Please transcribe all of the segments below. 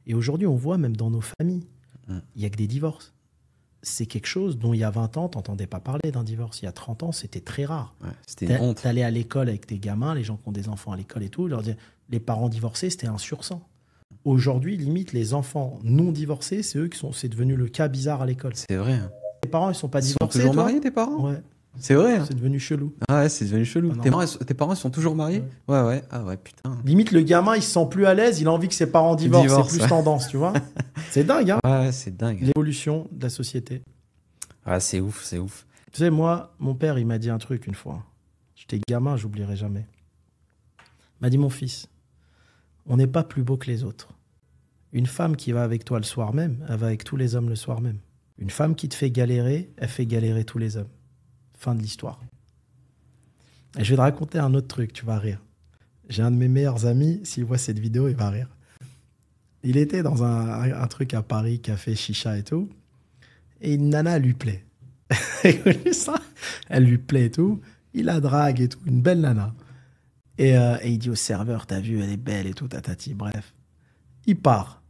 Et aujourd'hui, on voit même dans nos familles, il n'y a que des divorces. C'est quelque chose dont il y a 20 ans, tu n'entendais pas parler d'un divorce. Il y a 30 ans, c'était très rare. Ouais, c'était une honte. Tu allais à l'école avec tes gamins, les gens qui ont des enfants à l'école et tout, leur dire, les parents divorcés, c'était 1 sur 100. Aujourd'hui, limite, les enfants non divorcés, c'est devenu le cas bizarre à l'école. C'est vrai. Tes parents, ils sont pas divorcés. Ils sont toujours toi mariés, tes parents? Ouais. C'est vrai. Hein. C'est devenu chelou. Ah ouais, c'est devenu chelou. Ah tes parents, ils sont toujours mariés? Ouais. Ah ouais, putain. Limite, le gamin, il se sent plus à l'aise, il a envie que ses parents divorcent. C'est plus tendance, tu vois. C'est dingue, hein. Ouais, c'est dingue. L'évolution de la société. Ah, c'est ouf, c'est ouf. Tu sais, moi, mon père, il m'a dit un truc une fois. J'étais gamin, j'oublierai jamais. Il m'a dit, mon fils, on n'est pas plus beau que les autres. Une femme qui va avec toi le soir même, elle va avec tous les hommes le soir même. Une femme qui te fait galérer, elle fait galérer tous les hommes. Fin de l'histoire. Et je vais te raconter un autre truc, tu vas rire. J'ai un de mes meilleurs amis, s'il voit cette vidéo, il va rire. Il était dans un truc à Paris, café, chicha et tout. Et une nana, elle lui plaît. Ça, elle lui plaît et tout. Il la drague et tout. Une belle nana. Et il dit au serveur, t'as vu, elle est belle et tout, tatati. Bref. Il part.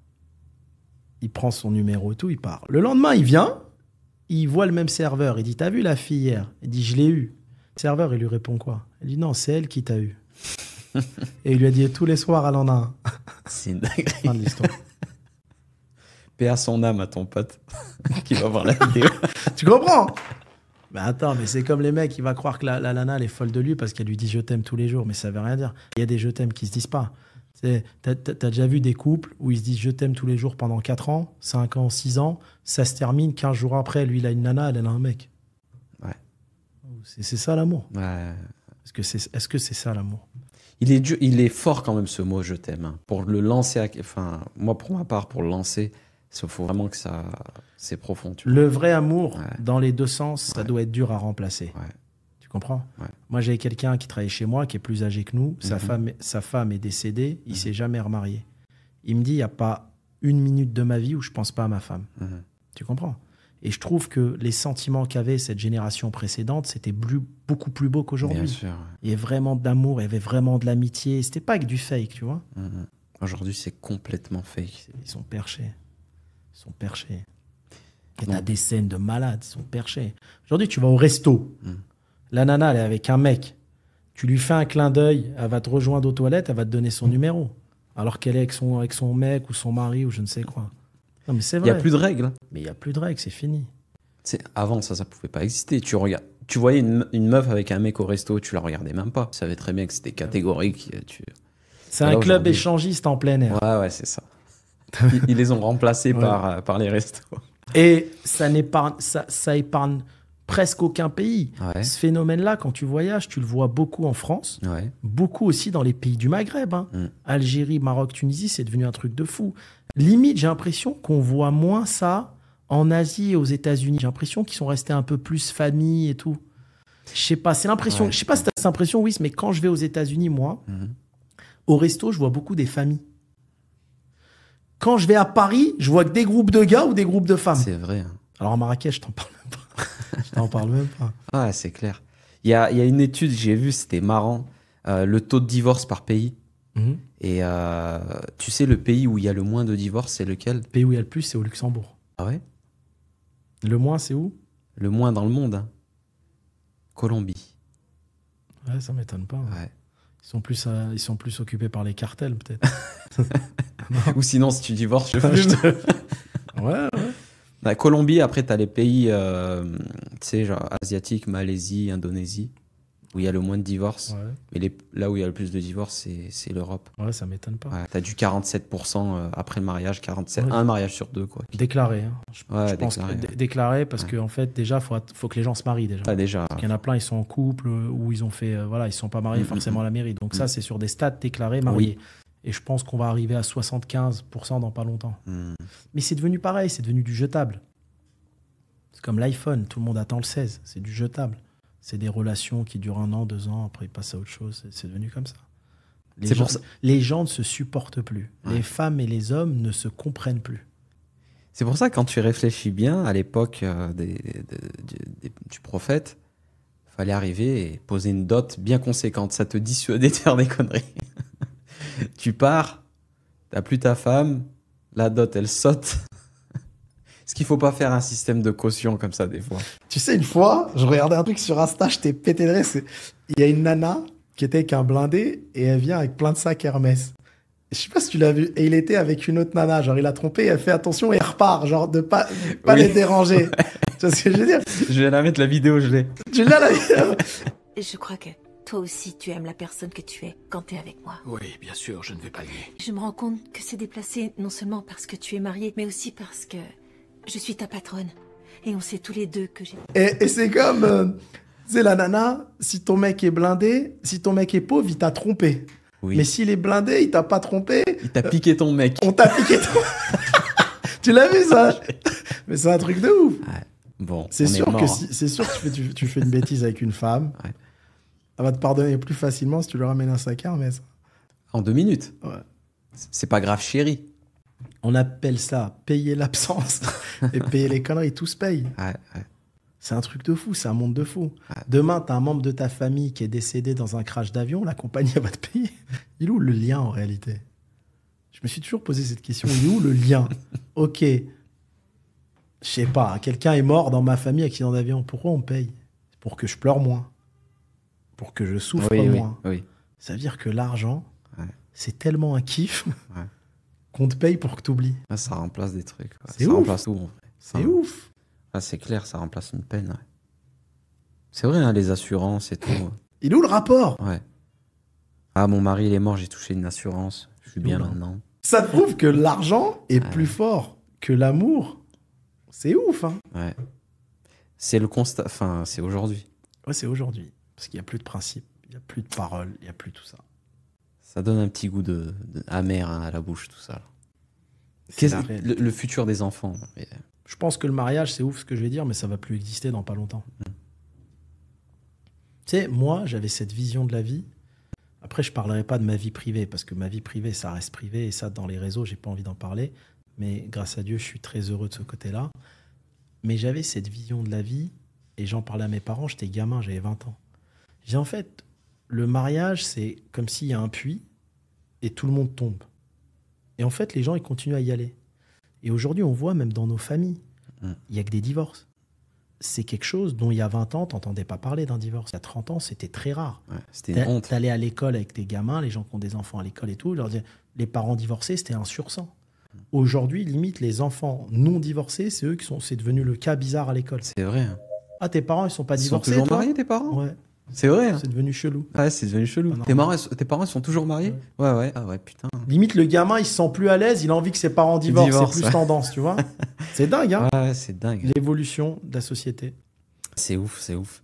Il prend son numéro et tout, il part. Le lendemain, il vient. Il voit le même serveur. Il dit, t'as vu la fille hier? Il dit, je l'ai eue. Le serveur, il lui répond quoi? Il dit, non, c'est elle qui t'a eu. Et il lui a dit, tous les soirs, elle en a un. C'est une dinguerie. Fin de l'histoire. Paix à son âme à ton pote qui va voir la vidéo. Tu comprends? Mais attends, mais c'est comme les mecs, il va croire que la nana, elle est folle de lui parce qu'elle lui dit je t'aime tous les jours, mais ça veut rien dire. Il y a des je t'aime qui se disent pas. T'as déjà vu des couples où ils se disent je t'aime tous les jours pendant 4 ans, 5 ans, 6 ans, ça se termine 15 jours après, lui il a une nana, elle a un mec. Ouais. C'est ça l'amour. Ouais. Est-ce que c'est ça l'amour? Il est fort quand même ce mot je t'aime. Hein. Pour le lancer, moi pour ma part, pour le lancer, il faut vraiment que c'est profond. Tu vois. Le vrai amour, dans les deux sens, ça doit être dur à remplacer. Ouais. Tu comprends? Ouais. Moi, j'avais quelqu'un qui travaillait chez moi, qui est plus âgé que nous. Sa femme est décédée. Il s'est jamais remarié. Il me dit, il n'y a pas une minute de ma vie où je pense pas à ma femme. Tu comprends? Et je trouve que les sentiments qu'avait cette génération précédente, c'était beaucoup plus beau qu'aujourd'hui. Bien sûr. Ouais. Il y avait vraiment d'amour, il y avait vraiment de l'amitié. C'était pas que du fake, tu vois? Aujourd'hui, c'est complètement fake. Ils sont perchés. Et t'as des scènes de malades, ils sont perchés. Aujourd'hui, tu vas au resto. La nana, elle est avec un mec. Tu lui fais un clin d'œil, elle va te rejoindre aux toilettes, elle va te donner son numéro. Alors qu'elle est avec son mec ou son mari ou je ne sais quoi. Non, mais c'est vrai. Il n'y a plus de règles. Mais il n'y a plus de règles, c'est fini. Avant, ça pouvait pas exister. Tu voyais une meuf avec un mec au resto, tu la regardais même pas. Tu savais très bien que c'était catégorique. C'est un club échangiste en plein air. Ouais, c'est ça. Ils les ont remplacés par les restos. Et ça épargne presque aucun pays. Ouais. Ce phénomène-là, quand tu voyages, tu le vois beaucoup en France, beaucoup aussi dans les pays du Maghreb. Hein. Algérie, Maroc, Tunisie, c'est devenu un truc de fou. Limite, j'ai l'impression qu'on voit moins ça en Asie et aux États-Unis. J'ai l'impression qu'ils sont restés un peu plus famille et tout. Je sais pas, c'est l'impression. Je sais pas si tu as cette impression, oui, mais quand je vais aux États-Unis, moi, au resto, je vois beaucoup des familles. Quand je vais à Paris, je vois que des groupes de gars ou des groupes de femmes. C'est vrai. Hein. Alors à Marrakech, je t'en parle même pas. Je t'en parle même pas. Ah, c'est clair. Il y a une étude, j'ai vu, c'était marrant, le taux de divorce par pays. Et tu sais, le pays où il y a le moins de divorces, c'est lequel? Le pays où il y a le plus, c'est au Luxembourg. Ah ouais? Le moins, c'est où? Le moins dans le monde. Hein. Colombie. Ouais, ça m'étonne pas. Ouais. Ils sont plus occupés par les cartels, peut-être. Ou sinon, si tu divorces, je fume. Ouais. La Colombie, après, tu as les pays tu sais, genre asiatiques, Malaisie, Indonésie, où il y a le moins de divorces. Ouais. Mais là où il y a le plus de divorces, c'est l'Europe. Ouais, ça m'étonne pas. Ouais, tu as du 47% après le mariage, 47%. Un mariage sur deux, quoi. Déclaré. Hein. Je pense déclaré parce qu'en fait, déjà, faut que les gens se marient déjà. Déjà. Parce qu'il y en a plein, ils sont en couple ou ils ont fait, ils sont pas mariés forcément à la mairie. Donc ça, c'est sur des stades déclarés, mariés. Oui. Et je pense qu'on va arriver à 75% dans pas longtemps. Mais c'est devenu pareil, c'est devenu du jetable. C'est comme l'iPhone, tout le monde attend le 16, c'est du jetable. C'est des relations qui durent 1 an, 2 ans, après ils passent à autre chose. C'est devenu comme ça. Les gens ne se supportent plus. Ouais. Les femmes et les hommes ne se comprennent plus. C'est pour ça que quand tu réfléchis bien, à l'époque du prophète, il fallait arriver et poser une dot bien conséquente. Ça te dissuadait de faire des conneries. Tu pars, t'as plus ta femme, La dot, elle saute. Est-ce qu'il faut pas faire un système de caution comme ça des fois? Tu sais, une fois, je regardais un truc sur Insta, j'étais pété de rire. Il y a une nana qui était avec un blindé et elle vient avec plein de sacs Hermès. Je sais pas si tu l'as vu. Et il était avec une autre nana. Genre, il a trompé, elle fait attention et elle repart. Genre, de pas les déranger. Tu vois ce que je veux dire? Je vais la mettre, la vidéo, je l'ai. Tu l'as, la vidéo? Je crois que toi aussi, tu aimes la personne que tu es quand t'es avec moi. Oui, bien sûr, je ne vais pas nier. Je me rends compte que c'est déplacé non seulement parce que tu es marié, mais aussi parce que je suis ta patronne. Et on sait tous les deux que j'ai... Et c'est comme... c'est la nana, si ton mec est blindé, si ton mec est pauvre, il t'a trompé. Oui. Mais s'il est blindé, il t'a pas trompé. Il t'a piqué ton mec. On t'a piqué ton... Tu l'as vu, ça? Mais c'est un truc de ouf. Ouais. Bon, c'est sûr mort, que hein. c'est sûr que tu fais une bêtise avec une femme. Ouais. Elle va te pardonner plus facilement si tu lui ramènes un sac Hermès. En 2 minutes. Ouais. C'est pas grave, chérie. On appelle ça payer l'absence et payer les conneries. Tout se paye. Ouais. C'est un truc de fou, c'est un monde de fou. Ouais. Demain, t'as un membre de ta famille qui est décédé dans un crash d'avion, la compagnie elle va te payer. Il est où le lien en réalité? Je me suis toujours posé cette question. Il est où le lien? Ok, je sais pas, quelqu'un est mort dans ma famille, accident d'avion. Pourquoi on me paye? Pour que je pleure moins. Pour que je souffre moins. Oui. Ça veut dire que l'argent, Ouais. c'est tellement un kiff Ouais. qu'on te paye pour que t'oublies. Ouais, ça remplace des trucs. Ouais. C'est Ça ouf. remplace tout. En vrai. C'est ouf. Ah, c'est clair, ça remplace une peine. Ouais. C'est vrai, hein, les assurances et tout. Il est où le rapport? Ouais. Ah, mon mari, il est mort, j'ai touché une assurance. Je suis bien Oula. maintenant. Ça te prouve que l'argent est plus fort que l'amour. C'est ouf, hein? Ouais. C'est le constat. Enfin, c'est aujourd'hui. Ouais, c'est aujourd'hui. Parce qu'il n'y a plus de principe, il n'y a plus de parole, il n'y a plus tout ça. Ça donne un petit goût de amer, hein, à la bouche, tout ça. C'est la réalité. Le futur des enfants. Mais... Je pense que le mariage, c'est ouf ce que je vais dire, mais ça va plus exister dans pas longtemps. Tu sais, moi, j'avais cette vision de la vie. Après, je parlerai pas de ma vie privée, parce que ma vie privée, ça reste privé, et ça, dans les réseaux, j'ai pas envie d'en parler. Mais grâce à Dieu, je suis très heureux de ce côté-là. Mais j'avais cette vision de la vie, et j'en parlais à mes parents, j'étais gamin, j'avais 20 ans. J'ai en fait, le mariage, c'est comme s'il y a un puits, et tout le monde tombe. Et en fait, les gens, ils continuent à y aller. Et aujourd'hui, on voit même dans nos familles, il n'y a que des divorces. C'est quelque chose dont il y a 20 ans, tu n'entendais pas parler d'un divorce. Il y a 30 ans, c'était très rare. Ouais, c'était une honte. Tu allais à l'école avec tes gamins, les gens qui ont des enfants à l'école et tout, leur disaient, les parents divorcés, c'était un sur 100. Aujourd'hui, limite, les enfants non divorcés, c'est devenu le cas bizarre à l'école. C'est vrai. Hein. Ah, tes parents, ils sont pas Ils sont divorcés, toujours toi? mariés, tes parents? Ouais, C'est vrai. Hein. c'est devenu chelou. Ouais, c'est devenu chelou. Ah non. Tes parents, ils sont toujours mariés? Ouais. Ah ouais, putain. Limite, le gamin, il se sent plus à l'aise, il a envie que ses parents divorcent. Divorce, C'est plus ouais. tendance, tu vois. C'est dingue, hein? Ouais, c'est dingue. L'évolution de la société. C'est ouf, c'est ouf.